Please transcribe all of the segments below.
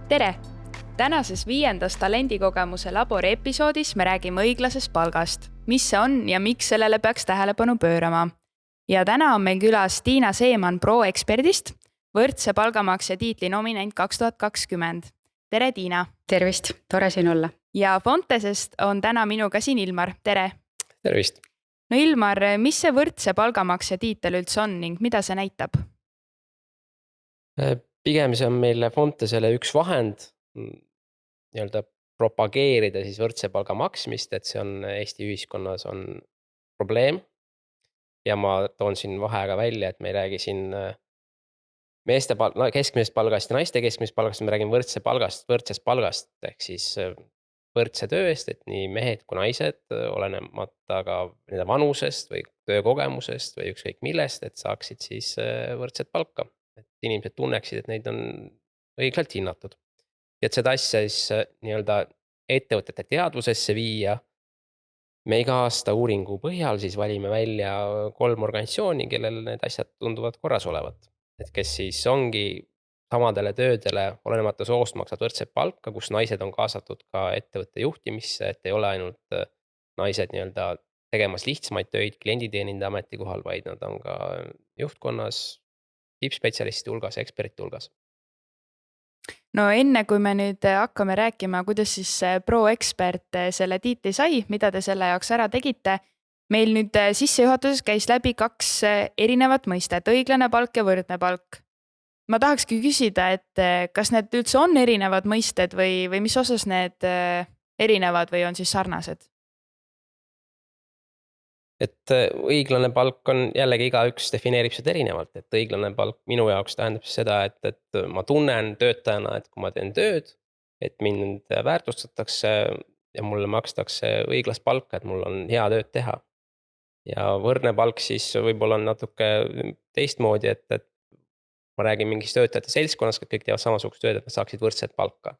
Tere! Tänases 5. talendikogemuse labori episoodis me räägime õiglasest palgast, mis see on ja miks sellele peaks tähelepanu pöörama. Ja täna on meil külas Tiina Seeman ProExperdist, võrdse palgamaksja tiitli nominent 2020. Tere, Tiina! Tervist, tore siin olla. Ja Fontesest on täna minuga siin Ilmar. Tere! Tervist! No Ilmar, mis see võrdse palgamaksja tiitel üldse on ning mida see näitab? Pigem see on meile Fontesele üks vahend nii-öelda propageerida siis võrdse palga maksmist, et see on Eesti ühiskonnas on probleem. Ja ma toon siin vaheaega välja, et me ei räägi siin meeste keskmisest palgast ja naiste keskmisest palgast, me räägime võrdsest palgast, ehk siis võrdse töö eest, et nii mehed kui naised, olenemata ka nende vanusest või töökogemusest või ükskõik millest, et saaksid siis võrdset palka. Et inimesed tunneksid, et neid on õigelt hinnatud. Ja et seda asja siis nii-öelda ettevõtete teadvusesse viia, me iga aasta uuringu põhjal siis valime välja 3 organisatsiooni, kellel need asjad tunduvad korras olevat. Et kes siis ongi samadele töödele olenemata soost maksavad võrdset palka, kus naised on kaasatud ka ettevõtte juhtimisse, et ei ole ainult naised nii-öelda tegemas lihtsamaid töid klienditeenindaja ametikohal, vaid nad on ka juhtkonnas, tippspetsialistide hulgas, ekspertide hulgas. No enne kui me nüüd hakkame rääkima, kuidas siis ProExpert selle tiitli sai, mida te selle jaoks ära tegite, meil nüüd sissejuhatuses käis läbi 2 erinevat mõistet, õiglane palk ja võrdne palk. Ma tahakski küsida, et kas need üldse on erinevad mõisted või mis osas need erinevad või on siis sarnased? Et õiglane palk on jällegi igaüks defineerib seda erinevalt, et õiglane palk minu jaoks tähendab seda, et ma tunnen töötajana, et kui ma teen tööd, et mind väärtustatakse ja mulle makstakse õiglast palka, et mul on hea tööd teha. Ja võrdne palk siis võib-olla on natuke teistmoodi, et ma räägin mingist töötajate seltskonnas, kõik teevad samasugust tööd, et nad saaksid võrdset palka.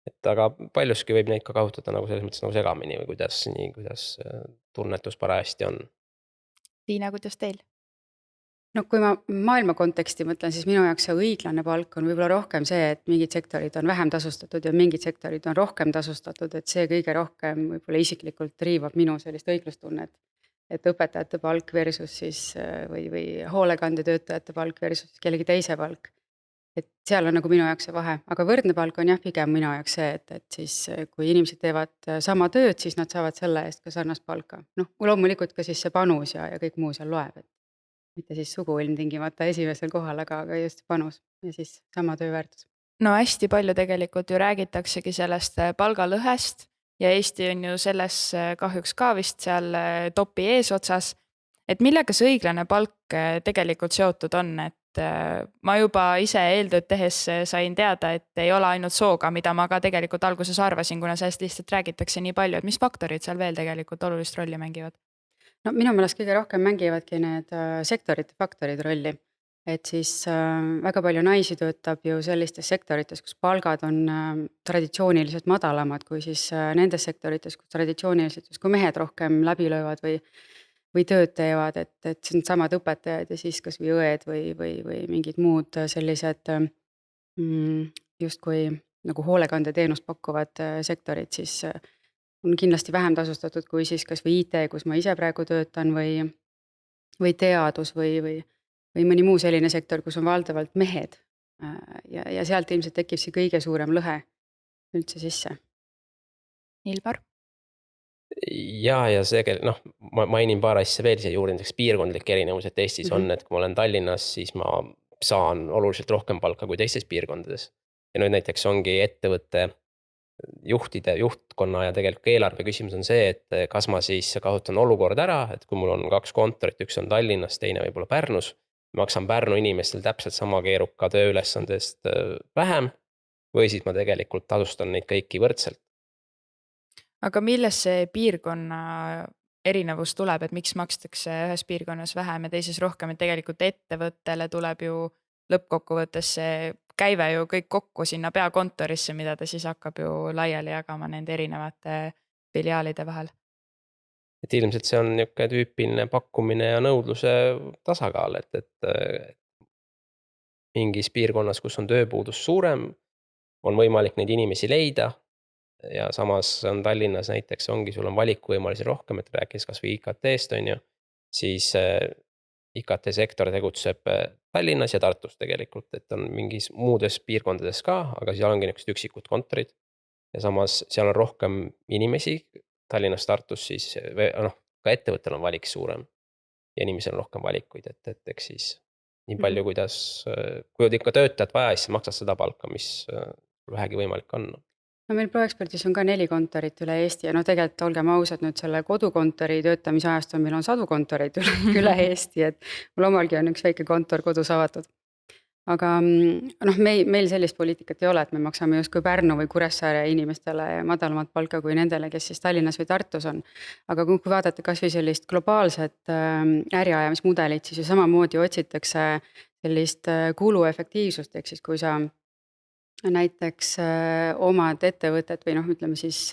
Et aga paljuski võib neid ka kasutada nagu selles mõttes nagu segamini või kuidas tunnetus parajasti on. Tiina, kuidas teil? No kui ma maailma konteksti mõtlen, siis minu jaoks see õiglane palk on võib-olla rohkem see, et mingid sektorid on vähem tasustatud ja mingid sektorid on rohkem tasustatud, et see kõige rohkem võib-olla isiklikult riivab minu sellist õiglustunnet. Et õpetajate palk versus siis või hoolekandetöötajate palk versus kellegi teise palk. Et seal on nagu minu jaoks see vahe, aga võrdne palk on jah pigem minu jaoks see, et siis kui inimesed teevad sama tööd, siis nad saavad selle eest ka sarnast palka. Noh, loomulikult ka siis see panus ja kõik muu seal loeb, et mitte siis sugu ilmtingimata esimesel kohal, aga just panus ja siis sama tööväärtus. No hästi palju tegelikult ju räägitaksegi sellest palgalõhest ja Eesti on ju selles kahjuks ka vist seal topi eesotsas. Et millega see õiglane palk tegelikult seotud on, et ma juba ise eeltööd tehes sain teada, et ei ole ainult sooga, mida ma ka tegelikult alguses arvasin, kuna sellest lihtsalt räägitakse nii palju, et mis faktorid seal veel tegelikult olulist rolli mängivad? No minu meelest kõige rohkem mängivadki need sektorite faktorid rolli. Et siis väga palju naisi töötab ju sellistes sektorites, kus palgad on traditsiooniliselt madalamad kui siis nendes sektorites, kus traditsiooniliselt justkui mehed rohkem läbi löövad või tööd teevad, et siin samad õpetajad ja siis kas või õed või mingid muud sellised justkui nagu hoolekandeteenust pakkuvad sektorid, siis on kindlasti vähem tasustatud kui siis kas või IT, kus ma ise praegu töötan või teadus või mõni muu selline sektor, kus on valdavalt mehed. Ja sealt ilmselt tekib see kõige suurem lõhe üldse sisse. Ilmar? Ja see, ma mainin paar asja veel siia juurde, näiteks piirkondlik erinevus, et Eestis on, et kui ma olen Tallinnas, siis ma saan oluliselt rohkem palka kui teistes piirkondades. Ja nüüd näiteks ongi ettevõtte juhtkonna ja tegelikult eelarve küsimus on see, et kas ma siis kasutan olukorda ära, et kui mul on 2 kontorit, üks on Tallinnas, teine võib-olla Pärnus, maksan Pärnu inimestel täpselt sama keeruka tööülesandest vähem või siis ma tegelikult tasustan neid kõiki võrdselt. Aga millest see piirkonna erinevus tuleb, et miks makstakse ühes piirkonnas vähem ja teises rohkem, et tegelikult ettevõttele tuleb ju lõppkokkuvõttes see käive ju kõik kokku sinna peakontorisse, mida ta siis hakkab ju laiali jagama nende erinevate filiaalide vahel. Et ilmselt see on niisugune tüüpiline pakkumine ja nõudluse tasakaal, et mingis piirkonnas, kus on tööpuudus suurem, on võimalik neid inimesi leida. Ja samas on Tallinnas näiteks ongi, sul on valikuvõimalusi rohkem, et rääkides kas või IKT-st on ju, siis IKT sektor tegutseb Tallinnas ja Tartus tegelikult, et on mingis muudes piirkondades ka, aga seal ongi niisugused üksikud kontorid. Ja samas seal on rohkem inimesi Tallinnas, Tartus siis, ka ettevõttel on valik suurem ja inimesel on rohkem valikuid, et eks siis nii palju, kuidas, kui on ikka töötajat vaja, siis maksad seda palka, mis vähegi võimalik on. no meil ProExpertis on ka 4 kontorit üle Eesti ja noh, tegelikult olgem ausad, nüüd selle kodukontori töötamise ajast meil on sadu kontoreid üle Eesti, et mul omalgi on üks väike kontor kodus avatud. Aga noh, meil sellist poliitikat ei ole, et me maksame justkui Pärnu või Kuressaare inimestele madalamat palka kui nendele, kes siis Tallinnas või Tartus on. Aga kui vaadata kas või sellist globaalset äriajamismudelit, siis ju samamoodi otsitakse sellist kuluefektiivsust, ehk siis kui sa näiteks omad ettevõtet või noh, ütleme siis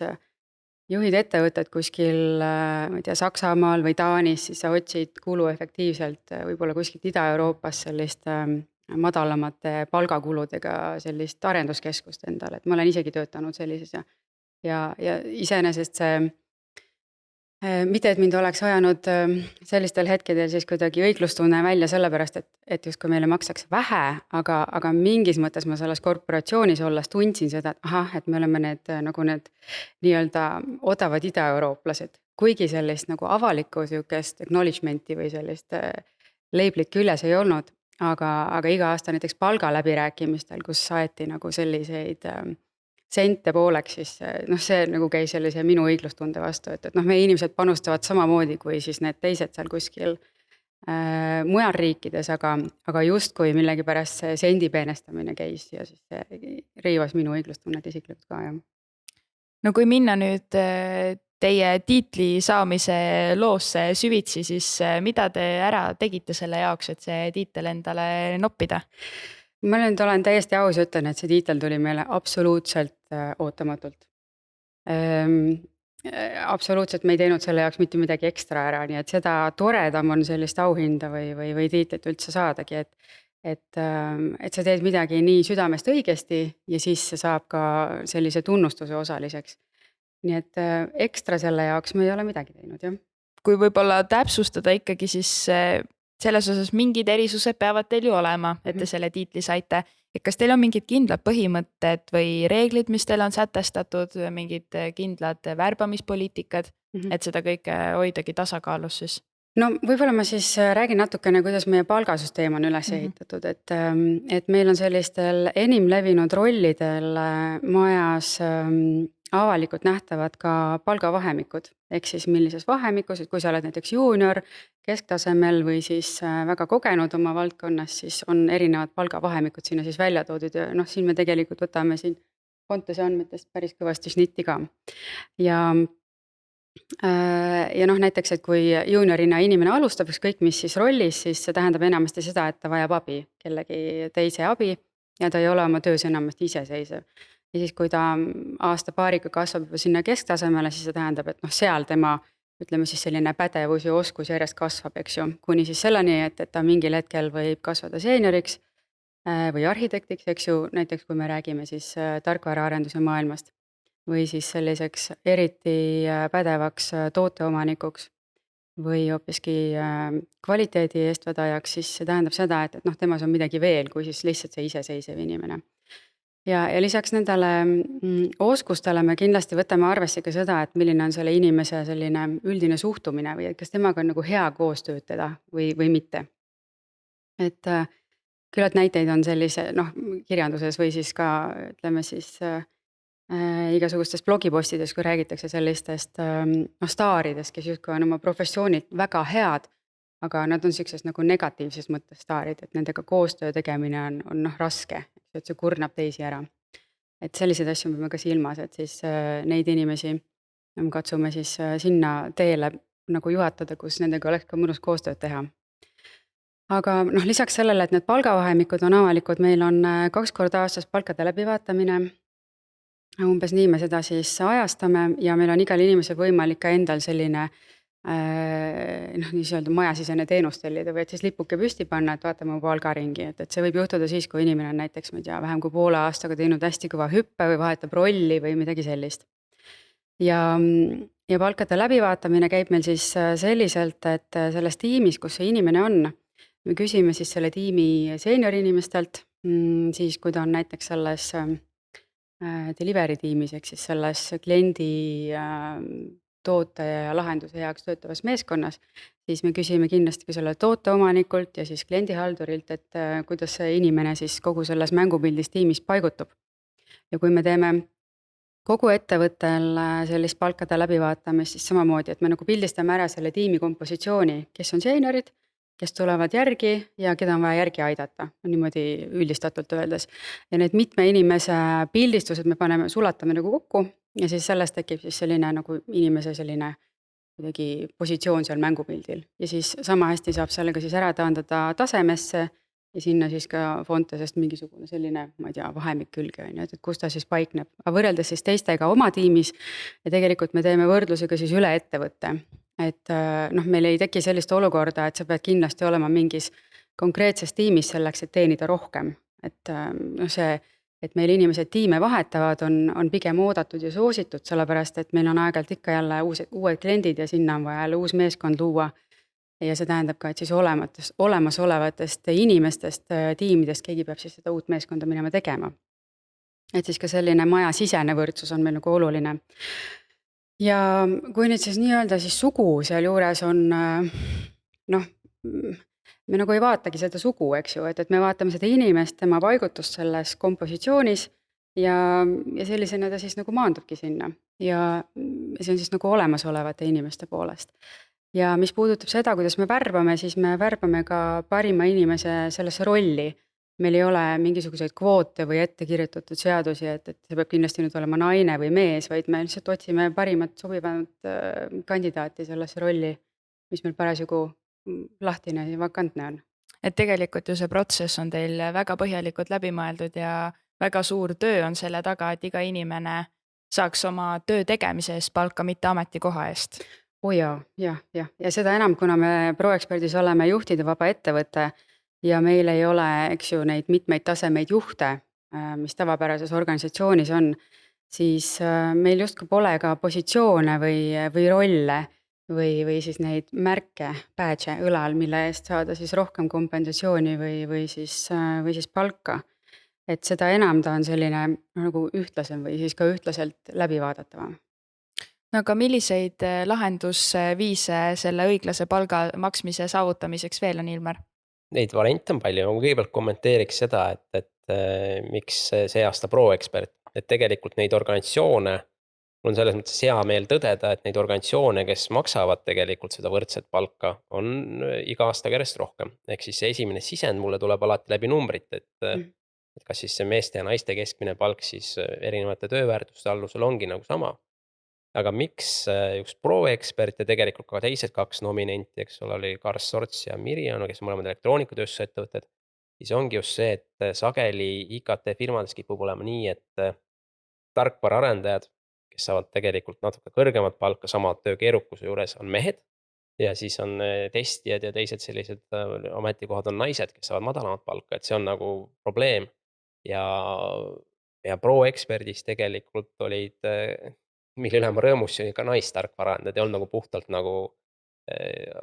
juhid ettevõtet kuskil, ma ei tea, Saksamaal või Taanis, siis sa otsid kuluefektiivselt võib-olla kuskilt Ida-Euroopas sellist madalamate palgakuludega sellist arenduskeskust endale, et ma olen isegi töötanud sellises ja iseenesest see mitte, et mind oleks ajanud sellistel hetkedel siis kuidagi õiglustunne välja sellepärast, et justkui meile makstakse vähe, aga mingis mõttes ma selles korporatsioonis olles tundsin seda, et ahah, et me oleme need nii-öelda odavad ida-eurooplased, kuigi sellist nagu avalikku sihukest acknowledgement'i või sellist leiblit küljes ei olnud, aga iga aasta näiteks palgaläbirääkimistel, kus saeti nagu selliseid sente pooleks, siis noh, see nagu käis sellise minu õiglustunde vastu, et noh, meie inimesed panustavad samamoodi kui siis need teised seal kuskil mujal riikides, aga justkui millegipärast see sendi peenestamine käis ja siis see riivas minu õiglustunnet isiklikult ka, jah. No kui minna nüüd teie tiitli saamise loosse süvitsi, siis mida te ära tegite selle jaoks, et see tiitel endale noppida? Ma nüüd olen täiesti aus ja ütlen, et see tiitel tuli meile absoluutselt ootamatult. Absoluutselt me ei teinud selle jaoks mitte midagi ekstra ära, nii et seda toredam on sellist auhinda või tiitlit üldse saadagi, et sa teed midagi nii südamest õigesti ja siis see saab ka sellise tunnustuse osaliseks. Nii et ekstra selle jaoks me ei ole midagi teinud, jah. Kui võib-olla täpsustada ikkagi, siis selles osas mingid erisused peavad teil ju olema, et te selle tiitli saite. Et kas teil on mingid kindlad põhimõtted või reeglid, mis teil on sätestatud, mingid kindlad värbamispoliitikad, et seda kõike hoidagi tasakaalus siis? No võib-olla ma siis räägin natukene, kuidas meie palgasüsteem on üles ehitatud, et meil on sellistel enim levinud rollidel majas avalikult nähtavad ka palgavahemikud, ehk siis millises vahemikus, et kui sa oled näiteks juunior, kesktasemel või siis väga kogenud oma valdkonnas, siis on erinevad palgavahemikud sinna siis välja toodud ja noh, siin me tegelikult võtame siin Fontese andmetest päris kõvasti šnitti ka. Ja noh, näiteks, et kui juuniorina inimene alustab ükskõik mis siis rollis, siis see tähendab enamasti seda, et ta vajab abi, kellegi teise abi ja ta ei ole oma töös enamasti iseseisev. Ja siis, kui ta aasta-paariga kasvab juba sinna kesktasemele, siis see tähendab, et noh, seal tema, ütleme siis selline pädevus ja oskus järjest kasvab, eks ju, kuni siis selleni, et ta mingil hetkel võib kasvada seenioriks või arhitektiks, eks ju, näiteks kui me räägime siis tarkvaraarenduse maailmast või siis selliseks eriti pädevaks tooteomanikuks või hoopiski kvaliteedi eestvedajaks, siis see tähendab seda, et noh, temas on midagi veel, kui siis lihtsalt see iseseisev inimene. Ja lisaks nendele oskustele me kindlasti võtame arvesse ka seda, et milline on selle inimese selline üldine suhtumine või et kas temaga on nagu hea koos töötada või mitte. Et küllalt näiteid on sellise noh, kirjanduses või siis ka ütleme siis igasugustes blogipostides, kui räägitakse sellistest staaridest, kes justkui on oma professioonilt väga head, aga nad on sellises nagu negatiivses mõttes staarid, et nendega koostöö tegemine on noh, raske, et see kurnab teisi ära. Et selliseid asju me peame ka silmas, et siis neid inimesi katsume siis sinna teele nagu juhatada, kus nendega oleks ka mõnus koostööd teha. Aga noh, lisaks sellele, et need palgavahemikud on avalikud, meil on 2 korda aastas palkade läbivaatamine. Umbes nii me seda siis ajastame ja meil on igal inimesel võimalik ka endal selline nii öelda majasisene teenus tellida või et siis lipuke püsti panna, et vaatame mu palgaringi, et see võib juhtuda siis, kui inimene on näiteks, ma ei tea, vähem kui poole aastaga teinud hästi kõva hüppe või vahetab rolli või midagi sellist. ja palkade läbivaatamine käib meil siis selliselt, et selles tiimis, kus see inimene on, me küsime siis selle tiimi seenior inimestelt, siis kui ta on näiteks selles delivery tiimis, ehk siis selles kliendi toote ja lahenduse heaks töötavas meeskonnas, siis me küsime kindlasti ka selle tooteomanikult ja siis kliendihaldurilt, et kuidas see inimene siis kogu selles mängupildis tiimis paigutub. Ja kui me teeme kogu ettevõttel sellist palkade läbivaatamist, siis samamoodi, et me nagu pildistame ära selle tiimi kompositsiooni, kes on seeniorid, kes tulevad järgi ja keda on vaja järgi aidata, niimoodi üldistatult öeldes. Ja need mitme inimese pildistused me sulatame nagu kokku ja siis sellest tekib siis selline nagu inimese selline kuidagi positsioon seal mängupildil. Ja siis sama hästi saab sellega siis ära taandada tasemesse ja sinna siis ka Fontesest mingisugune selline, ma ei tea, vahemik külge on ju, et kus ta siis paikneb. Aga võrreldes siis teistega oma tiimis ja tegelikult me teeme võrdlusega siis üle ettevõtte. Et meil ei teki sellist olukorda, et sa pead kindlasti olema mingis konkreetses tiimis selleks, et teenida rohkem. Et see, et meil inimesed tiime vahetavad, on pigem oodatud ja soositud, sellepärast et meil on aeg-ajalt ikka jälle uued kliendid ja sinna on vaja jälle uus meeskond luua. Ja see tähendab ka, et siis olemasolevatest inimestest, tiimidest keegi peab siis seda uut meeskonda minema tegema. Et siis ka selline majasisene võrdsus on meil nagu oluline. Ja kui nüüd siis nii-öelda siis sugu seal juures on, me nagu ei vaatagi seda sugu, eks ju, et me vaatame seda inimest, tema paigutust selles kompositsioonis ja sellisena ta siis nagu maandubki sinna. Ja see on siis nagu olemasolevate inimeste poolest. Ja mis puudutab seda, kuidas me värbame, siis me värbame ka parima inimese sellesse rolli. Meil ei ole mingisuguseid kvoote või ette kirjutatud seadusi, et see peab kindlasti nüüd olema naine või mees, vaid me lihtsalt otsime parimat sobivat kandidaati sellesse rolli, mis meil parasjagu lahtine ja vakantne on. Et tegelikult ju see protsess on teil väga põhjalikult läbi mõeldud ja väga suur töö on selle taga, et iga inimene saaks oma töö tegemise eest palka, mitte ametikoha eest. Jah. Ja seda enam, kuna me ProExpertis oleme juhtide vaba ettevõte ja meil ei ole, eks ju, neid mitmeid tasemeid juhte, mis tavapärases organisatsioonis on, siis meil justkui pole ka positsioone või rolle või siis neid märke, badge õlal, mille eest saada siis rohkem kompensatsiooni või siis palka. Et seda enam ta on selline nagu ühtlasem või siis ka ühtlaselt läbivaadatavam. No aga milliseid lahendusviise selle õiglase palga maksmise saavutamiseks veel on, Ilmar? Neid variante on palju, ma kõigepealt kommenteeriks seda, et miks see aasta ProExpert, et tegelikult neid organisatsioone, on selles mõttes hea meel tõdeda, et neid organisatsioone, kes maksavad tegelikult seda võrdset palka, on iga aastaga järjest rohkem. Ehk siis see esimene sisend mulle tuleb alati läbi numbrit, et kas siis see meeste ja naiste keskmine palk siis erinevate tööväärtuste alusel ongi nagu sama. Aga miks just ProExpert ja tegelikult ka teised kaks nominenti, eks ole, oli Kars Sorts ja Miriano, kes on mõlemad elektroonikatööstuse ettevõtted, siis ongi just see, et sageli IKT firmades kipub olema nii, et tarkvaraarendajad, kes saavad tegelikult natuke kõrgemat palka sama töö keerukuse juures, on mehed ja siis on testijad ja teised sellised ametikohad on naised, kes saavad madalamat palka, et see on nagu probleem. Ja ProExpertis tegelikult olid mille üle ma rõõmusin ka naistarkvaraarendajad ei olnud nagu puhtalt nagu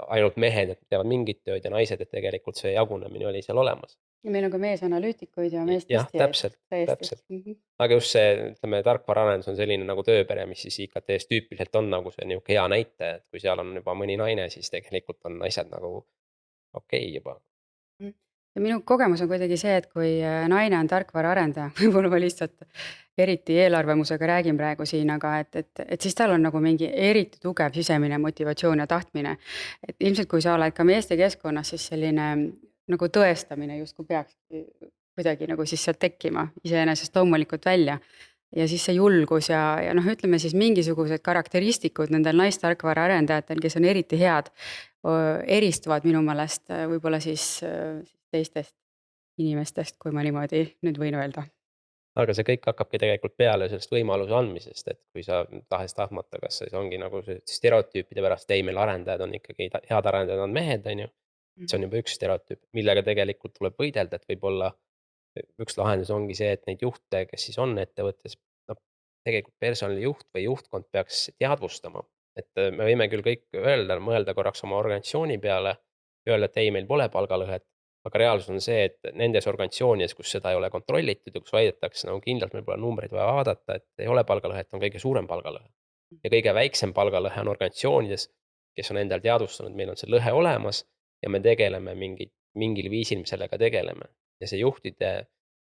ainult mehed, et teevad mingit tööd ja naised, et tegelikult see jagunemine oli seal olemas. Ja meil on ka meesanalüütikuid ja meestestijaid. Jah, täpselt. Aga just see, ütleme, tarkvaraarendus on selline nagu tööpere, mis siis IKT-s tüüpiliselt on nagu see niisugune hea näite, et kui seal on juba mõni naine, siis tegelikult on naised nagu okei juba. Ja minu kogemus on kuidagi see, et kui naine on tarkvaraarendaja, võib-olla ma lihtsalt eriti eelarvamusega räägin praegu siin, aga et siis tal on nagu mingi eriti tugev sisemine motivatsioon ja tahtmine. Et ilmselt kui sa oled ka meeste keskkonnas, siis selline nagu tõestamine justkui peaks kuidagi nagu siis sealt tekkima iseenesest loomulikult välja. Ja siis see julgus ja ütleme siis mingisugused karakteristikud nendel naistarkvaraarendajatel, kes on eriti head, eristuvad minu meelest võib-olla siis teistest inimestest, kui ma niimoodi nüüd võin öelda. aga see kõik hakkabki tegelikult peale sellest võimaluse andmisest, et kui sa tahes-tahtmata, kas see ongi nagu see stereotüüpide pärast, ei, meil arendajad on ikkagi, head arendajad on mehed, on ju. See on juba üks stereotüüp, millega tegelikult tuleb võidelda, et võib-olla üks lahendus ongi see, et neid juhte, kes siis on ettevõttes, noh, tegelikult personalijuht või juhtkond peaks teadvustama, et me võime küll kõik mõelda korraks oma organisatsiooni peale, öelda, et ei, meil pole palgalõhet, aga reaalsus on see, et nendes organisatsioonides, kus seda ei ole kontrollitud ja kus väidetakse nagu kindlalt, meil pole numbreid vaja vaadata, et ei ole palgalõhet, on kõige suurem palgalõhe. Ja kõige väiksem palgalõhe on organisatsioonides, kes on endal teadvustanud, meil on see lõhe olemas ja me tegeleme mingil viisil sellega tegeleme. Ja see juhtide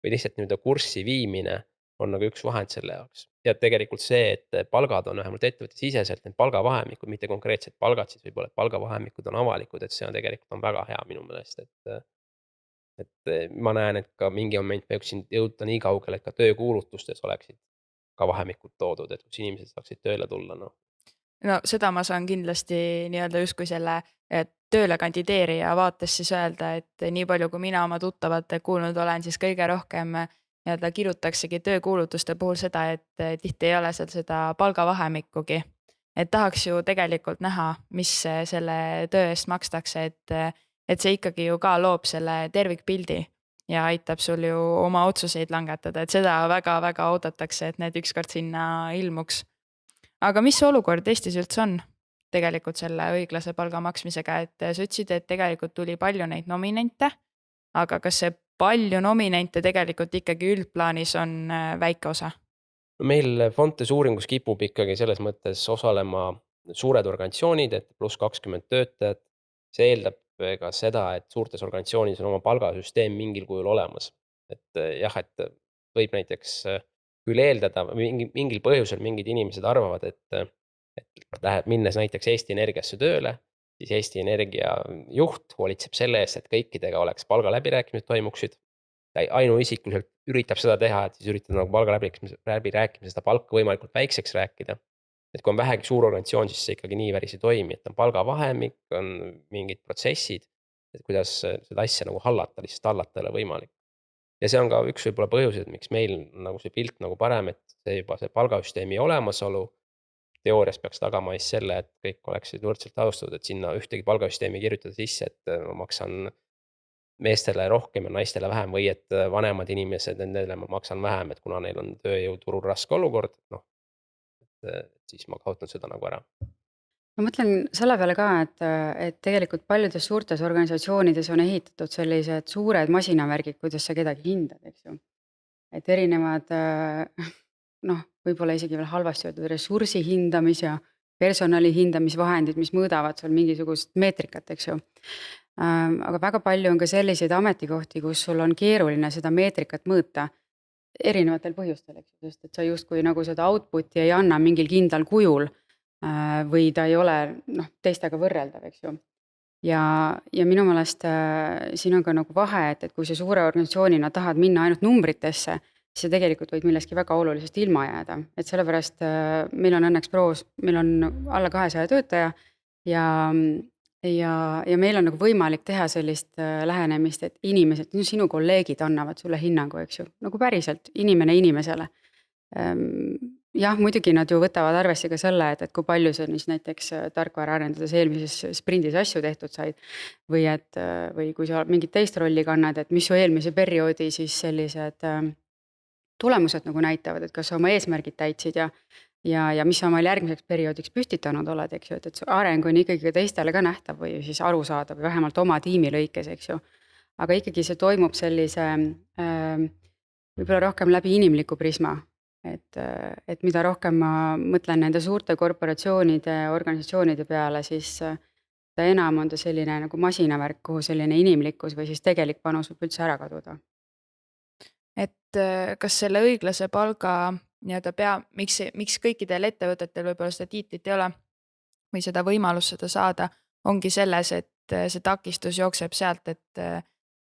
või lihtsalt nii-öelda kurssi viimine on nagu üks vahend selle jaoks. Ja tegelikult see, et palgad on vähemalt ettevõttesiseselt, need palgavahemikud, mitte konkreetsed palgad, siis võib-olla palgavahemikud on avalikud, et see on tegelikult on väga hea minu meelest, et ma näen, et ka mingi moment me võiksin jõuda nii kaugele, et ka töökuulutustes oleksid ka vahemikud toodud, et kus inimesed saaksid tööle tulla, noh. No seda ma saan kindlasti nii-öelda justkui selle tööle kandideerija vaates siis öelda, et nii palju, kui mina oma tuttavate kuulnud olen, siis kõige rohkem nii-öelda kirjutaksegi töökuulutuste puhul seda, et tihti ei ole seal seda palgavahemikugi. Et tahaks ju tegelikult näha, mis selle töö eest makstakse, et see ikkagi ju ka loob selle tervikpildi ja aitab sul ju oma otsuseid langetada, et seda väga-väga oodatakse, et need ükskord sinna ilmuks. Aga mis see olukord Eestis üldse on tegelikult selle õiglase palga maksmisega, et sa ütlesid, et tegelikult tuli palju neid nominente, aga kas see palju nominente tegelikult ikkagi üldplaanis on väike osa? No meil Fontes uuringus kipub ikkagi selles mõttes osalema suured organisatsioonid, et pluss 20 töötajat. See eeldab ka seda, et suurtes organisatsioonides on oma palgasüsteem mingil kujul olemas. Et jah, et võib näiteks küll eeldada, mingil põhjusel mingid inimesed arvavad, et minnes näiteks Eesti Energiasse tööle, siis Eesti Energia juht hoolitseb selle eest, et kõikidega oleks palgaläbirääkimised toimuksid. Ta ainuisikuliselt üritab seda teha, et siis üritada nagu läbirääkimise seda palka võimalikult väikseks rääkida. Et kui on vähegi suur organisatsioon, siis see ikkagi nii päris ei toimi, et on palgavahemik, on mingid protsessid, et kuidas seda asja nagu hallata, lihtsalt hallata ei ole võimalik. Ja see on ka üks võib-olla põhjuseid, miks meil nagu see pilt nagu parem, et see juba see palgasüsteemi olemasolu teoorias peaks tagama siis selle, et kõik oleksid võrdselt tasustatud, et sinna ühtegi palgasüsteemi kirjutada sisse, et ma maksan meestele rohkem ja naistele vähem või et vanemad inimesed, nendele ma maksan vähem, et kuna neil on tööjõuturul raske olukord, noh, et siis ma kaotan seda nagu ära. ma mõtlen selle peale ka, et tegelikult paljudes suurtes organisatsioonides on ehitatud sellised suured masinavärgid, kuidas sa kedagi hindad, eks ju. Et erinevad noh, võib-olla isegi veel halvasti öeldud ressursi hindamis ja personali hindamisvahendid, mis mõõdavad sul mingisugust meetrikat, eks ju. Aga väga palju on ka selliseid ametikohti, kus sul on keeruline seda meetrikat mõõta erinevatel põhjustel, eks ju, sest et sa justkui nagu seda output'i ei anna mingil kindlal kujul või ta ei ole noh, teistega võrreldav, eks ju. Ja minu meelest siin on ka nagu vahe, et kui sa suure organisatsioonina tahad minna ainult numbritesse, siis sa tegelikult võid millestki väga olulisest ilma jääda. Et sellepärast meil on õnneks Proos, meil on alla 200 töötaja ja meil on nagu võimalik teha sellist lähenemist, et inimesed, sinu kolleegid annavad sulle hinnangu, eks ju, nagu päriselt inimene inimesele. Jah, muidugi nad ju võtavad arvesse ka selle, et kui palju sa siis näiteks tarkvara arendades eelmises sprindis asju tehtud said või kui sa mingit teist rolli kannad, et mis su eelmise perioodi siis sellised tulemused nagu näitavad, et kas sa oma eesmärgid täitsid ja mis sa omal järgmiseks perioodiks püstitanud oled, eks ju, et su areng on ikkagi ka teistele ka nähtav või siis arusaadav või vähemalt oma tiimi lõikes, eks ju. Aga ikkagi see toimub sellise võib-olla rohkem läbi inimliku prisma. Et mida rohkem ma mõtlen nende suurte korporatsioonide, organisatsioonide peale, siis ta enam on ta selline nagu masinavärk, kuhu selline inimlikkus või siis tegelik panus võib üldse ära kaduda. Et kas selle õiglase palga nii-öelda miks kõikidel ettevõtetel võib-olla seda tiitlit ei ole või seda võimalust seda saada, ongi selles, et see takistus jookseb sealt, et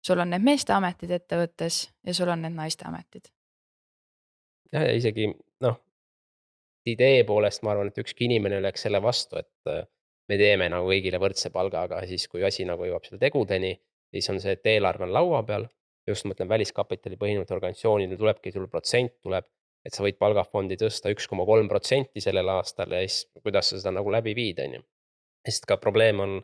sul on need meeste ametid ettevõttes ja sul on need naiste ametid. Ja isegi noh, idee poolest ma arvan, et ükski inimene ei oleks selle vastu, et me teeme nagu kõigile võrdse palga, aga siis kui asi nagu jõuab selle tegudeni, siis on see, et eelarve on laua peal just mõtlen väliskapitali põhinevatel organisatsioonidel tulebki protsent tuleb, et sa võid palgafondi tõsta 1,3% sellel aastal ja siis kuidas sa seda nagu läbi viid, on ju. Sest ka probleem on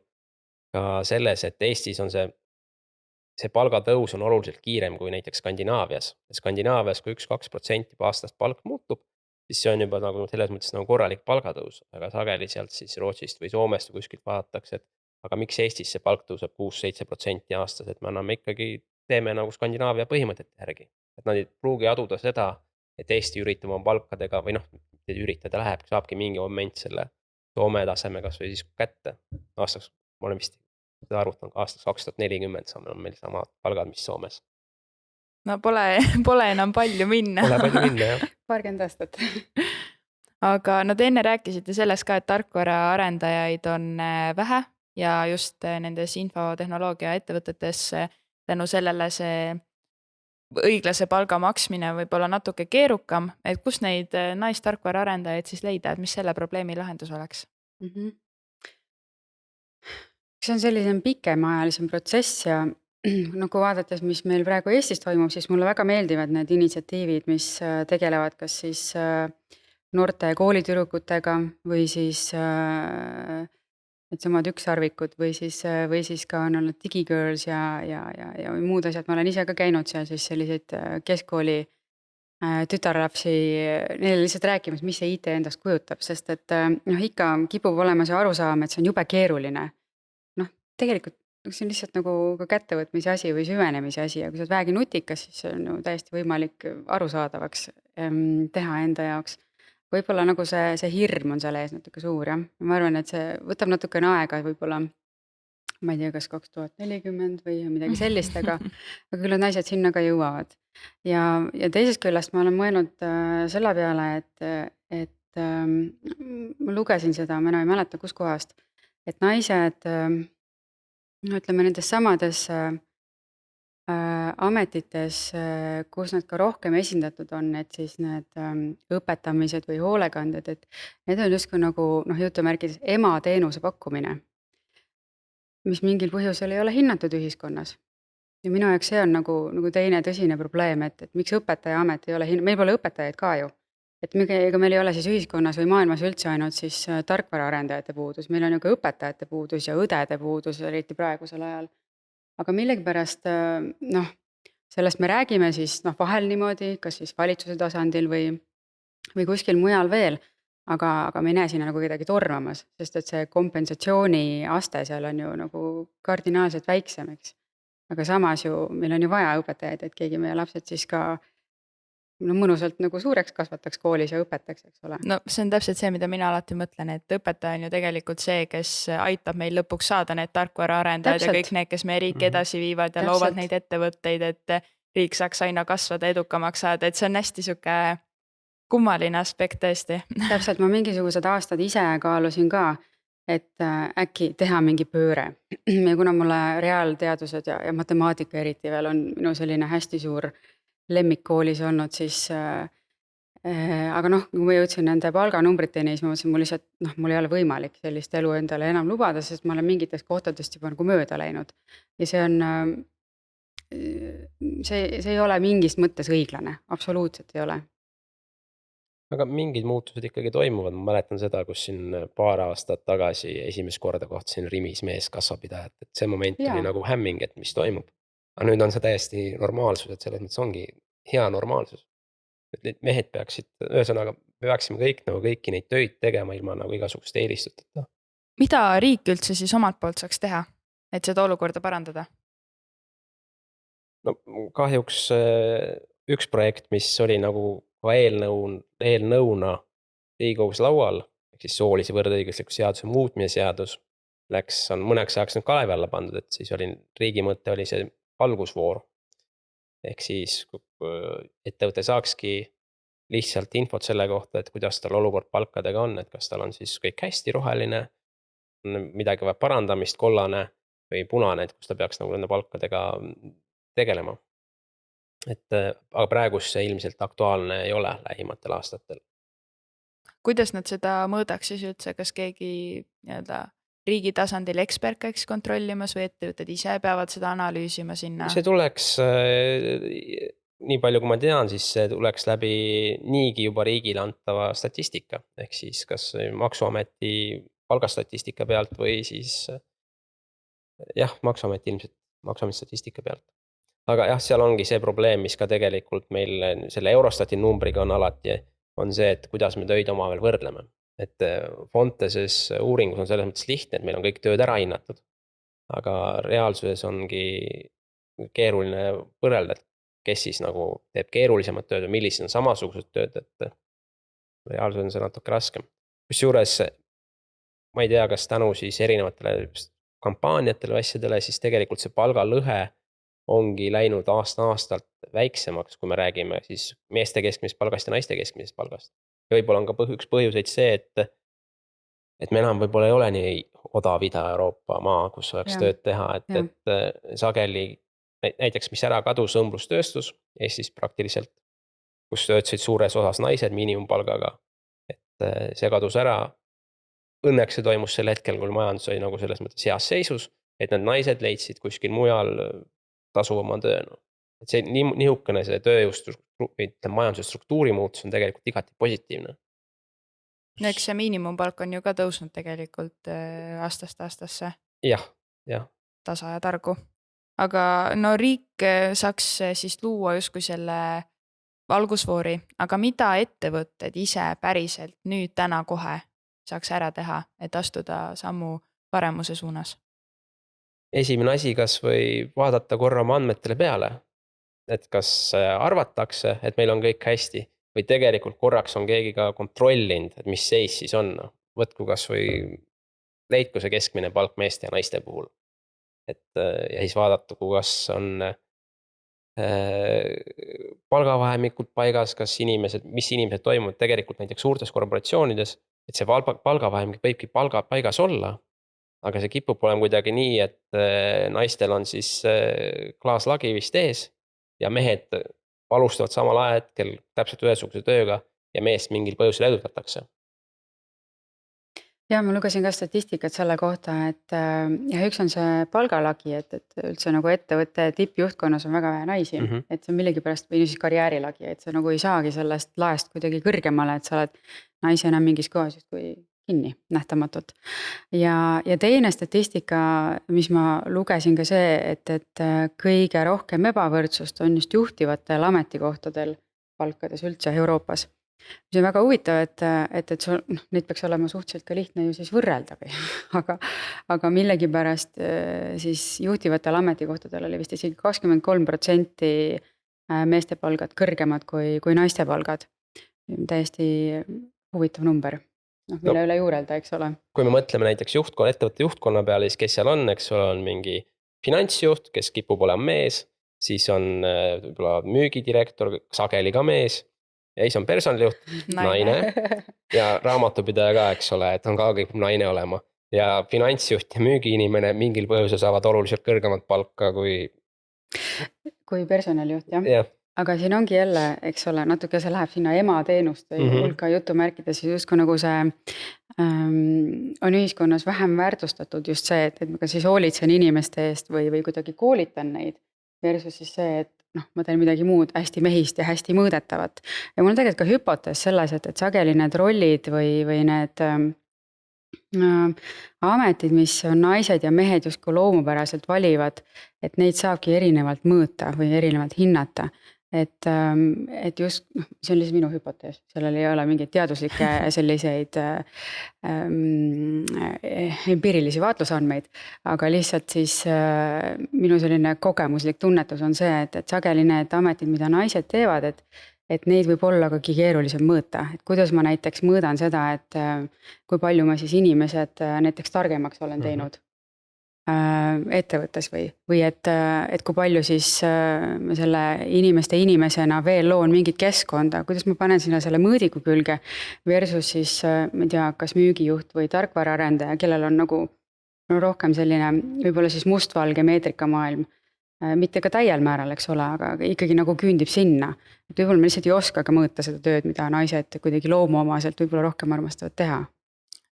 ka selles, et Eestis on see palgatõus on oluliselt kiirem kui näiteks Skandinaavias. Skandinaavias, kui 1-2% juba aastast palk muutub, siis see on juba nagu selles mõttes nagu korralik palgatõus, aga sageli sealt siis Rootsist või Soomest või kuskilt vaadatakse, et aga miks Eestis see palk tõuseb 6-7% aastas, et me anname ikkagi, teeme nagu Skandinaavia põhimõtete järgi. Et nad ei pruugi aduda seda, et Eesti üritab oma palkadega või noh, üritada läheb, saabki mingi moment selle Soome taseme kas või siis kätte. Aastaks, ma olen vist seda arvutanud, aastaks 2040 saame meil samad palgad, mis Soomes. No pole enam palju minna. Pole palju minna, jah. paarkümmend aastat. Aga no te enne rääkisite sellest ka, et tarkvaraarendajaid on vähe ja just nendes infotehnoloogia ettevõtetes tänu sellele see õiglase palga maksmine võib olla natuke keerukam, et kus neid naistarkvaraarendajaid siis leida, et mis selle probleemi lahendus oleks? See on selline pikemaajalisem protsess ja kui vaadates, mis meil praegu Eestis toimub, siis mulle väga meeldivad need initsiatiivid, mis tegelevad kas siis noorte koolitüdrukutega või siis needsamad ükssarvikud või siis ka on olnud digigirls ja muud asjad. Ma olen ise ka käinud seal siis selliseid keskkooli tütarlapsi neile lihtsalt rääkimas, mis see IT endast kujutab, sest et ikka kipub olema see arusaam, et see on jube keeruline. Tegelikult see on lihtsalt nagu ka kättevõtmise asi või süvenemise asi ja kui sa oled vähegi nutikas, siis see on ju täiesti võimalik arusaadavaks teha enda jaoks. Võib-olla nagu see hirm on selle ees natuke suur, jah. Ma arvan, et see võtab natukene aega võib-olla, ma ei tea, kas 2040 või midagi sellist, aga küll need naised sinna ka jõuavad. Ja teisest küljest ma olen mõelnud selle peale, et ma lugesin seda, ma enam ei mäleta kuskohast, et naised ütleme nendes samades ametites, kus nad ka rohkem esindatud on, et siis need õpetamised või hoolekanded, et need on justkui nagu jutumärkides emateenuse pakkumine, mis mingil põhjusel ei ole hinnatud ühiskonnas. Ja minu jaoks see on nagu teine tõsine probleem, et miks õpetaja amet ei ole meil pole õpetajaid ka ju. Et ega meil ei ole siis ühiskonnas või maailmas üldse ainult siis tarkvaraarendajate puudus, meil on ju ka õpetajate puudus ja õdede puudus, eriti praegusel ajal. Aga millegipärast sellest me räägime siis vahel niimoodi, kas siis valitsuse tasandil või kuskil mujal veel, aga me ei näe sinna nagu kedagi tormamas, sest et see kompensatsiooni aste seal on ju nagu kardinaalselt väiksem, eks. Aga samas ju meil on ju vaja õpetajaid, et keegi meie lapsed siis ka mõnusalt nagu suureks kasvataks koolis ja õpetaks, eks ole. No see on täpselt see, mida mina alati mõtlen, et õpetaja on ju tegelikult see, kes aitab meil lõpuks saada need tarkvaraarendajad ja kõik need, kes meie riiki edasi viivad ja loovad neid ettevõtteid, et riik saaks aina kasvada, edukamaks saada, et see on hästi sihuke kummaline aspekt tõesti. Täpselt, ma mingisugused aastad ise kaalusin ka, et äkki teha mingi pööre. Ja kuna mulle reaalteadused ja matemaatika eriti veel on minu selline hästi suur lemmikkoolis olnud, siis aga kui ma jõudsin nende palganumbriteni, siis ma mõtlesin, mul lihtsalt, mul ei ole võimalik sellist elu endale enam lubada, sest ma olen mingitest kohtadest juba nagu mööda läinud. Ja see on, see ei ole mingist mõttes õiglane, absoluutselt ei ole. Aga mingid muutused ikkagi toimuvad, ma mäletan seda, kus siin paar aastat tagasi esimest korda kohtasin Rimis mees kasvapidajat, et see moment oli nagu hämming, et mis toimub. Aga nüüd on see täiesti normaalsus, et selles mõttes ongi hea normaalsus. Et need mehed peaksid, ühesõnaga, me peaksime kõiki neid töid tegema ilma nagu igasugust eelistuteta. Mida riik üldse siis omalt poolt saaks teha, et seda olukorda parandada? No kahjuks üks projekt, mis oli nagu ka eelnõuna Riigikogus laual, ehk siis soolise võrdõigusliku seaduse muutmise seadus, on mõneks ajaks nüüd kalevi alla pandud, et siis riigi mõte oli see algusvoor. Ehk siis ettevõte saakski lihtsalt infot selle kohta, et kuidas tal olukord palkadega on, et kas tal on siis kõik hästi roheline, midagi vaja parandamist, kollane või punane, et kus ta peaks nagu nende palkadega tegelema. Aga praegust see ilmselt aktuaalne ei ole lähimatel aastatel. Kuidas nad seda mõõdaks siis üldse, kas keegi riigi tasandil ekspert käiks kontrollimas või ettevõtted ise peavad seda analüüsima sinna? see tuleks, nii palju kui ma tean, siis see tuleks läbi niigi juba riigile antava statistika. Ehk siis kas Maksuameti palgastatistika pealt või siis jah, Maksuameti ilmselt, Maksuameti statistika pealt. Aga jah, seal ongi see probleem, mis ka tegelikult meil selle Eurostati numbriga on alati, on see, et kuidas me töid omavahel võrdleme. Et Fonteses uuringus on selles mõttes lihtne, et meil on kõik tööd ära hinnatud. Aga reaalsuses ongi keeruline võrrelda, et kes siis nagu teeb keerulisemat tööd või millised on samasugused tööd, et reaalsuses on see natuke raskem. Kusjuures ma ei tea, kas tänu siis erinevatele kampaaniatele või asjadele, siis tegelikult see palgalõhe ongi läinud aasta-aastalt väiksemaks, kui me räägime siis meeste keskmisest palgast ja naiste keskmisest palgast. Ja võib-olla on ka üks põhjuseid see, et me enam võib-olla ei ole nii odav Ida-Euroopa maa, kus oleks tööd teha, et sageli näiteks, mis ära kadus õmblustööstus Eestis praktiliselt, kus töötasid suures osas naised miinimumpalgaga, et see kadus ära. Õnneks see toimus sel hetkel, kui majandus oli nagu selles mõttes heas seisus, et need naised leidsid kuskil mujal tasuvama töönu. Et see nihukene see majanduse struktuuri muutus on tegelikult igati positiivne. No eks see miinimumpalk on ju ka tõusnud tegelikult aastast aastasse. Jah. Tasa ja targu. Aga no riik saaks siis luua justkui selle valgusfoori, aga mida ettevõtted ise päriselt nüüd täna kohe saaks ära teha, et astuda sammu paremuse suunas? Esimene asi, kas või vaadata korra oma andmetele peale, et kas arvatakse, et meil on kõik hästi või tegelikult korraks on keegi ka kontrollinud, et mis seis siis on. Võtku kas või leidku see keskmine palk meeste ja naiste puhul. Ja siis vaadata, kas on palgavahemikud paigas, mis inimesed toimuvad tegelikult näiteks suurtes korporatsioonides, et see palgavahemik võibki paigas olla, aga see kipub olema kuidagi nii, et naistel on siis klaaslagi vist ees ja mehed alustavad samal hetkel täpselt ühesuguse tööga ja meest mingil põhjusel edutatakse. Ja ma lugesin ka statistikat selle kohta, et ja üks on see palgalagi, et üldse nagu ettevõtte tippjuhtkonnas on väga vähe naisi, et see on millegipärast või siis karjäärilagi, et sa nagu ei saagi sellest laest kuidagi kõrgemale, et sa oled naisena mingis kohas justkui kinni nähtamatult. Ja teine statistika, mis ma lugesin ka see, et kõige rohkem ebavõrdsust on just juhtivatel ametikohtadel palkades üldse Euroopas. See on väga huvitav, et sul, neid peaks olema suhteliselt ka lihtne ju siis võrreldagi, aga millegipärast siis juhtivatel ametikohtadel oli vist isegi 23% meeste palgad kõrgemad kui naiste palgad. Täiesti huvitav number, mille üle juurelda, eks ole. Kui me mõtleme näiteks ettevõtte juhtkonna peale, siis kes seal on, eks ole, on mingi finantsjuht, kes kipub olema mees, siis on võib-olla müügidirektor, sageli ka mees. Ja siis on personalijuht, naine ja raamatupidaja ka, eks ole, et on ka kõik naine olema. Ja finantsjuht ja müügiinimene mingil põhjusel saavad oluliselt kõrgemat palka kui personalijuht, jah. Aga siin ongi jälle, eks ole, natuke see läheb sinna emateenust või hulka jutumärkides, justkui nagu see on ühiskonnas vähem väärtustatud just see, et ma ka siis hoolitsen inimeste eest või kuidagi koolitan neid versus siis see, et ma teen midagi muud hästi mehist ja hästi mõõdetavat. Ja mul on tegelikult ka hüpotees selles, et sageli need rollid või need ametid, mis on naised ja mehed justkui loomupäraselt valivad, et neid saabki erinevalt mõõta või erinevalt hinnata. Et just, see on lihtsalt minu hüpotees, sellel ei ole mingeid teaduslikke selliseid empiirilisi vaatlusandmeid, aga lihtsalt siis minu selline kogemuslik tunnetus on see, et sageli need ametid, mida naised teevad, et neid võib olla ka keerulisem mõõta, et kuidas ma näiteks mõõdan seda, et kui palju ma siis inimesed näiteks targemaks olen teinud ettevõttes või et kui palju siis selle inimesena veel loon mingit keskkonda, kuidas ma panen sinna selle mõõdiku külge versus siis, ma ei tea, kas müügijuht või tarkvaraarendaja, kellel on nagu rohkem selline võib-olla siis mustvalge meetrikamaailm, mitte ka täiel määral, eks ole, aga ikkagi nagu küündib sinna. Et võib-olla me lihtsalt ei oska ka mõõta seda tööd, mida naised kuidagi loomuomaselt võib-olla rohkem armastavad teha.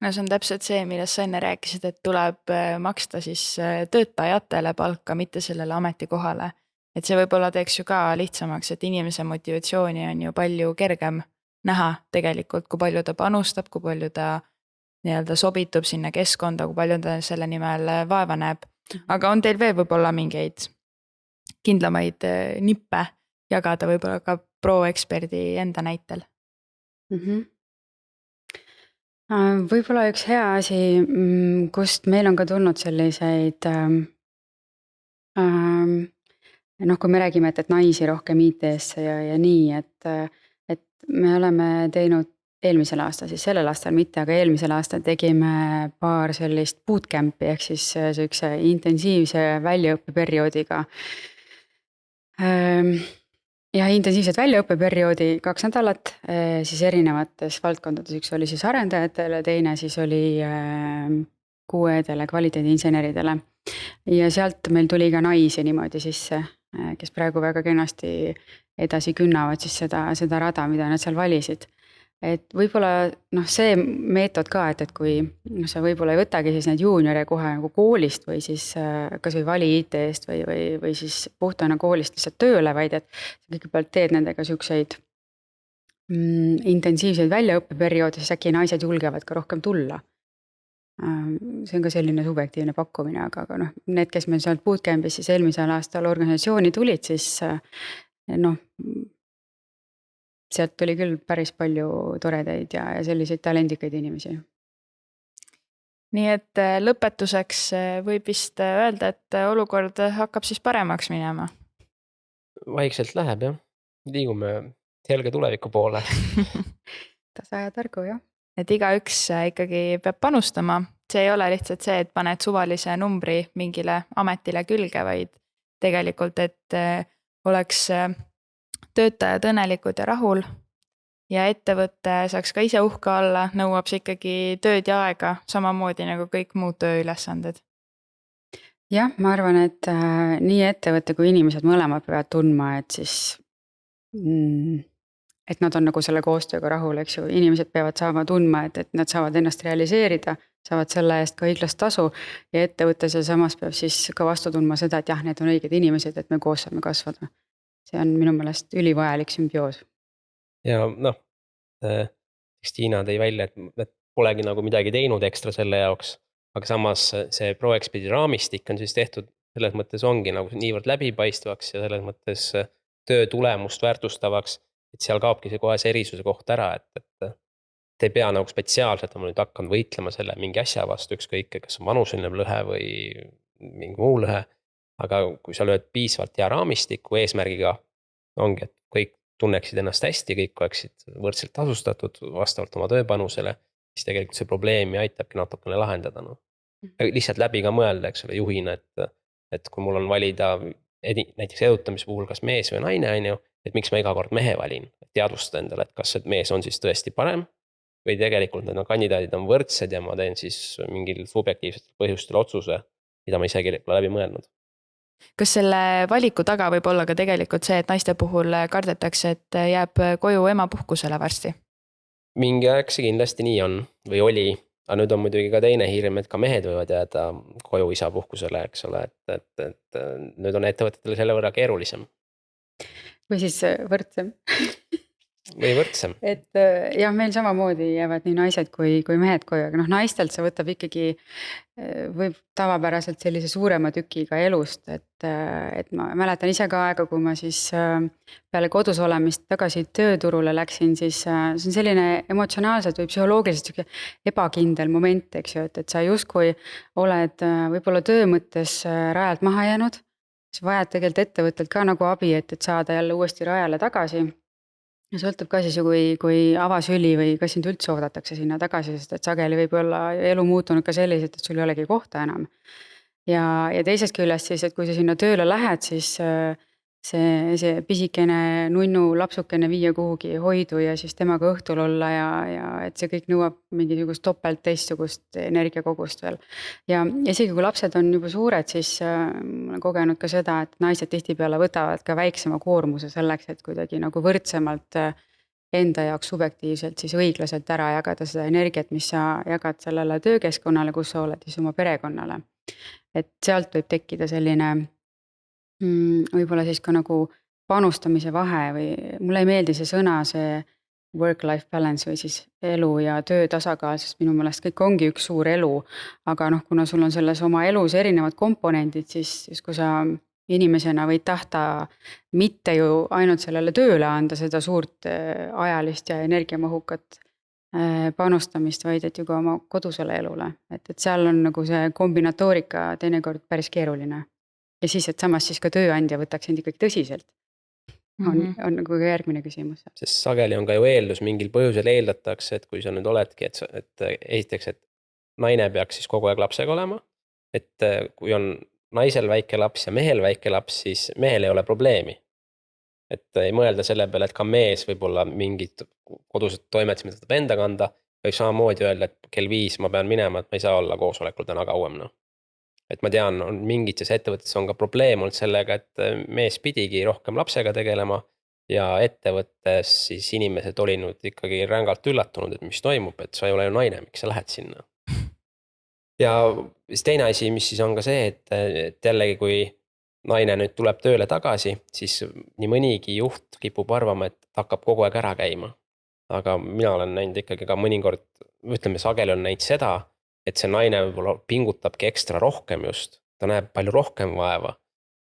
no see on täpselt see, millest sa enne rääkisid, et tuleb maksta siis töötajatele palka, mitte sellele ametikohale. Et see võib-olla teeks ju ka lihtsamaks, et inimese motivatsiooni on ju palju kergem näha tegelikult, kui palju ta panustab, kui palju ta nii-öelda sobitub sinna keskkonda, kui palju ta selle nimel vaeva näeb. Aga on teil veel võib-olla mingeid kindlamaid nippe jagada võib-olla ka pro-eksperdi enda näitel? Võib-olla üks hea asi, kust meil on ka tulnud selliseid kui me räägime, et naisi rohkem IT-sse ja nii, et me oleme teinud eelmisel aastal, siis sellel aastal mitte, aga eelmisel aastal tegime paar sellist bootcamp'i ehk siis sihukese intensiivse väljaõppeperioodiga. Ja intensiivset väljaõppeperioodi 2 nädalat, siis erinevates valdkondades, üks oli siis arendajatele, teine siis oli QE-dele, kvaliteediinseneridele. Ja sealt meil tuli ka naisi niimoodi sisse, kes praegu väga kenasti edasi künnavad siis seda rada, mida nad seal valisid. Et võib-olla see meetod ka, et kui sa võib-olla ei võtagi siis need juuniore kohe nagu koolist või siis kas või vali IT-st või siis puhtana koolist lihtsalt tööle, vaid et sa kõigepealt teed nendega siukseid intensiivseid väljaõppeperioode, siis äkki naised julgevad ka rohkem tulla. See on ka selline subjektiivne pakkumine, aga need, kes meil sealt bootcamp'is siis eelmisel aastal organisatsiooni tulid, siis sealt tuli küll päris palju toredaid ja selliseid talendikaid inimesi. Nii et lõpetuseks võib vist öelda, et olukord hakkab siis paremaks minema. Vaikselt läheb jah, liigume helge tuleviku poole. Tasa ja targu, jah. Et igaüks ikkagi peab panustama, see ei ole lihtsalt see, et paned suvalise numbri mingile ametile külge, vaid tegelikult, et oleks töötajad õnnelikud ja rahul ja ettevõtte saaks ka ise uhke olla, nõuab see ikkagi tööd ja aega, samamoodi nagu kõik muud tööülesanded. Jah, ma arvan, et nii ettevõtte kui inimesed mõlemad peavad tundma, et siis et nad on nagu selle koostööga rahul, eks ju, inimesed peavad saama tundma, et nad saavad ennast realiseerida, saavad selle eest ka õiglast tasu ja ettevõte seal samas peab siis ka vastu tundma seda, et jah, need on õiged inimesed, et me koos saame kasvada. See on minu meelest ülivajalik sümbioos. Ja Tiina tõi välja, et polegi nagu midagi teinud ekstra selle jaoks, aga samas see ProExpedi raamistik on siis tehtud, selles mõttes ongi nagu niivõrd läbipaistvaks ja selles mõttes töö tulemust väärtustavaks, et seal kaobki see kohe see erisuse koht ära, et te ei pea nagu spetsiaalselt ma nüüd hakkan võitlema selle mingi asja vastu, ükskõik, kas on vanuseline lõhe või mingi muu lõhe, aga kui sa lööd piisavalt hea raamistiku eesmärgiga, ongi, et kõik tunneksid ennast hästi, kõik oleksid võrdselt tasustatud vastavalt oma tööpanusele, siis tegelikult see probleemi aitabki natukene lahendada. Lihtsalt läbi ka mõelda, eks ole, juhina, et kui mul on valida näiteks edutamise puhul kas mees või naine, on ju, et miks ma iga kord mehe valin, teadvustada endale, et kas see mees on siis tõesti parem või tegelikult need kandidaadid on võrdsed ja ma teen siis mingil subjektiivsetel põhjustel otsuse, mida ma isegi pole läbi mõelnud. Kas selle valiku taga võib olla ka tegelikult see, et naiste puhul kardetakse, et jääb koju emapuhkusele varsti? Mingi aeg see kindlasti nii on või oli, aga nüüd on muidugi ka teine hirm, et ka mehed võivad jääda koju isapuhkusele, eks ole, et nüüd on ettevõtetele selle võrra keerulisem. Või siis võrdsem. Või võrdsem. Et jah, meil samamoodi jäävad nii naised kui mehed koju, aga naistelt see võtab ikkagi võib tavapäraselt sellise suurema tükiga elust, et ma mäletan ise ka aega, kui ma siis peale kodus olemist tagasi tööturule läksin, siis see on selline emotsionaalselt või psühholoogiliselt ebakindel moment, eks ju, et sa justkui oled võib-olla töö mõttes rajalt maha jäänud, sa vajad tegelikult ettevõttelt ka nagu abi, et saada jälle uuesti rajale tagasi. Ja sõltub ka siis ju, kui avasüli või kas sind üldse oodatakse sinna tagasi, sest et sageli võib olla elu muutunud ka selliselt, et sul ei olegi kohta enam. Ja teisest küljest siis, et kui sa sinna tööle lähed, siis see pisikene nunnu lapsukene viia kuhugi hoidu ja siis temaga õhtul olla ja et see kõik nõuab mingisugust topelt teistsugust energiakogust veel. Ja isegi kui lapsed on juba suured, siis ma olen kogenud ka seda, et naised tihtipeale võtavad ka väiksema koormuse selleks, et kuidagi nagu võrdsemalt enda jaoks subjektiivselt siis õiglaselt ära jagada seda energiat, mis sa jagad sellele töökeskkonnale, kus sa oled siis oma perekonnale. Et sealt võib tekkida selline võib-olla siis ka nagu panustamise vahe või mulle ei meeldi see sõna, see work-life balance või siis elu ja töö tasakaal, sest minu meelest kõik ongi üks suur elu. Aga noh, kuna sul on selles oma elus erinevad komponendid, siis kui sa inimesena võid tahta mitte ju ainult sellele tööle anda seda suurt ajalist ja energiamahukat panustamist, vaid et ju ka oma kodusele elule. Et seal on nagu see kombinatoorika teinekord päris keeruline. Ja siis, et samas siis ka tööandja võtaks end ikkagi tõsiselt. On nagu ka järgmine küsimus. Sest sageli on ka ju eeldus, mingil põhjusel eeldatakse, et kui sa nüüd oledki, et esiteks, et naine peaks siis kogu aeg lapsega olema. Et kui on naisel väike laps ja mehel väike laps, siis mehel ei ole probleemi. Et ei mõelda selle peale, et ka mees võib-olla mingid kodused toimetused, mida ta enda kanda, võib samamoodi öelda, et kell 5 ma pean minema, et ma ei saa olla koosolekul täna kauem. Et ma tean, on mingites ettevõttes on ka probleem olnud sellega, et mees pidigi rohkem lapsega tegelema ja ettevõttes siis inimesed olinud ikkagi rängalt üllatunud, et mis toimub, et sa ei ole ju naine, miks sa lähed sinna. Ja siis teine asi, mis siis on ka see, et jällegi kui naine nüüd tuleb tööle tagasi, siis nii mõnigi juht kipub arvama, et hakkab kogu aeg ära käima. Aga mina olen näinud ikkagi ka mõnikord, ütleme sageli on näinud seda, et see naine võib-olla pingutabki ekstra rohkem just, ta näeb palju rohkem vaeva,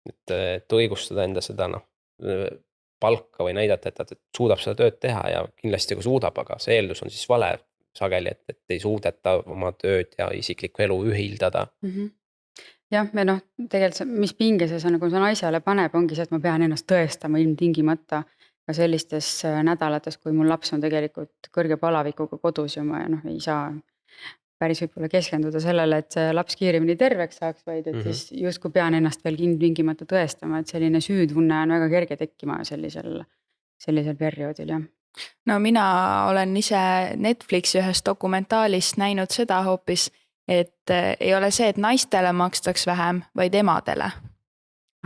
et õigustada enda seda palka või näidata, et ta suudab seda tööd teha ja kindlasti ka suudab, aga see eeldus on siis vale sageli, et ei suudeta oma tööd ja isiklikku elu ühildada. Jah, me noh, tegelikult mis pinge see nagu see naisele paneb, ongi see, et ma pean ennast tõestama ilmtingimata ka sellistes nädalates, kui mul laps on tegelikult kõrge palavikuga kodus ja ma ei saa päris võib-olla keskenduda sellele, et see laps kiiremini terveks saaks, vaid et siis justkui pean ennast veel tingimata tõestama, et selline süütunne on väga kerge tekkima sellisel perioodil, jah. No mina olen ise Netflixi ühes dokumentaalist näinud seda hoopis, et ei ole see, et naistele makstaks vähem, vaid emadele.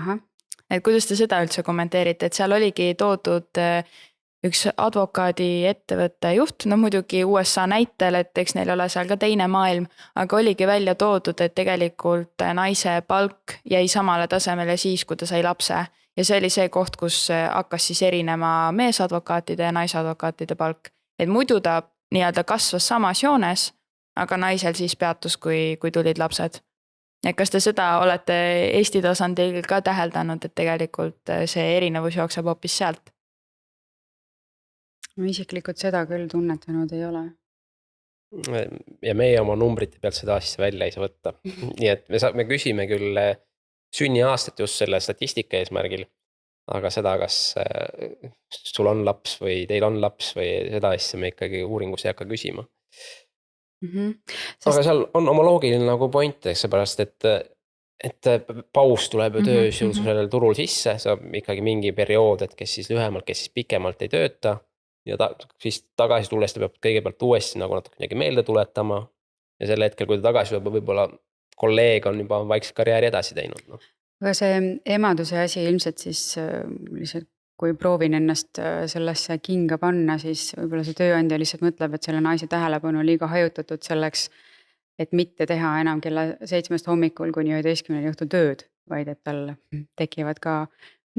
Aha. Et kuidas te seda üldse kommenteerite, et seal oligi toodud üks advokaadi ettevõtte juht, no muidugi USA näitel, et eks neil ole seal ka teine maailm, aga oligi välja toodud, et tegelikult naise palk jäi samale tasemele siis, kui ta sai lapse. Ja see oli see koht, kus hakkas siis erinema meesadvokaatide ja naisadvokaatide palk. Et muidu ta nii-öelda kasvas samas joones, aga naisel siis peatus, kui tulid lapsed. Et kas te seda olete Eesti tasandil ka täheldanud, et tegelikult see erinevus jookseb hoopis sealt? Ma isiklikult seda küll tunnetanud ei ole. Ja meie oma numbrite pealt seda asja välja ei saa võtta. Nii et me küsime küll sünniaastat just selle statistika eesmärgil, aga seda, kas sul on laps või teil on laps või seda asja me ikkagi uuringus ei hakka küsima. Aga seal on oma loogiline nagu point, seepärast, et paus tuleb ju töös ju sellel turul sisse, see on ikkagi mingi periood, et kes siis lühemalt, kes siis pikemalt ei tööta. Ja siis tagasi tulles ta peab kõigepealt uuesti nagu natuke meelde tuletama ja selle hetkel, kui ta tagasi võib-olla kolleeg on juba vaikselt karjääri edasi teinud. Aga see emaduse asi ilmselt siis lihtsalt, kui proovin ennast sellesse kinga panna, siis võib-olla see tööandja lihtsalt mõtleb, et selle naise tähelepanu on liiga hajutatud selleks, et mitte teha enam kella 7 hommikul kuni 11 õhtul tööd, vaid et tal tekivad ka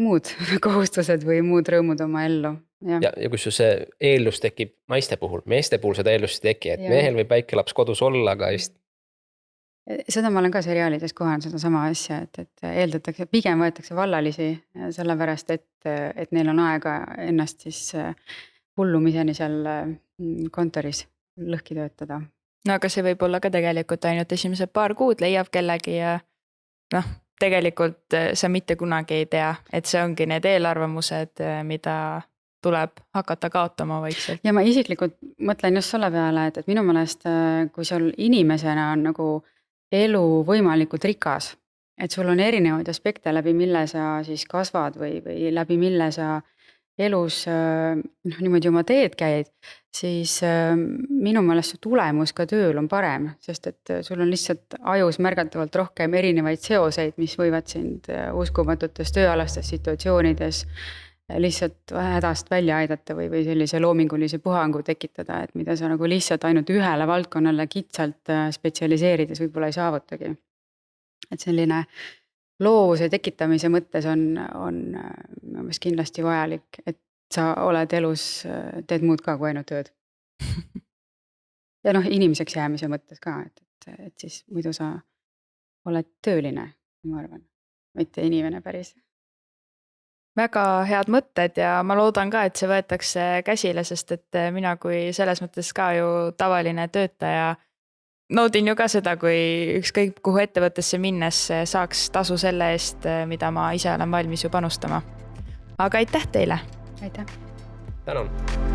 muud kohustused või muud rõõmud oma ellu. Ja kus see eeldus tekib naiste puhul, meeste puhul seda eeldust ei teki, et mehel võib väike laps kodus olla, aga just. Seda ma olen ka seriaalides kohanud seda sama asja, et eeldatakse, pigem võetakse vallalisi sellepärast, et neil on aega ennast siis hullumiseni seal kontoris lõhki töötada. No aga see võib olla ka tegelikult ainult esimesed paar kuud leiab kellegi ja tegelikult sa mitte kunagi ei tea, et see ongi need eelarvamused, mida tuleb hakata kaotama vaikselt. Ja ma isiklikult mõtlen just selle peale, et minu meelest, kui sul inimesena on nagu elu võimalikult rikas, et sul on erinevaid aspekte, läbi mille sa siis kasvad või läbi mille sa elus niimoodi oma teed käid, siis minu meelest see tulemus ka tööl on parem, sest et sul on lihtsalt ajus märgatavalt rohkem erinevaid seoseid, mis võivad sind uskumatutes tööalastes situatsioonides lihtsalt hädast välja aidata või sellise loomingulise puhangu tekitada, et mida sa nagu lihtsalt ainult ühele valdkonnale kitsalt spetsialiseerides võib-olla ei saavutagi. Et selline loovuse tekitamise mõttes on minu meelest kindlasti vajalik, et sa oled elus, teed muud ka kui ainult tööd. Ja noh, inimeseks jäämise mõttes ka, et siis muidu sa oled tööline, ma arvan, mitte inimene päris. Väga head mõtted ja ma loodan ka, et see võetakse käsile, sest et mina kui selles mõttes ka ju tavaline töötaja naudin ju ka seda, kui ükskõik kuhu ettevõttesse minnes saaks tasu selle eest, mida ma ise olen valmis ju panustama. Aga aitäh teile! Aitäh! Tänan!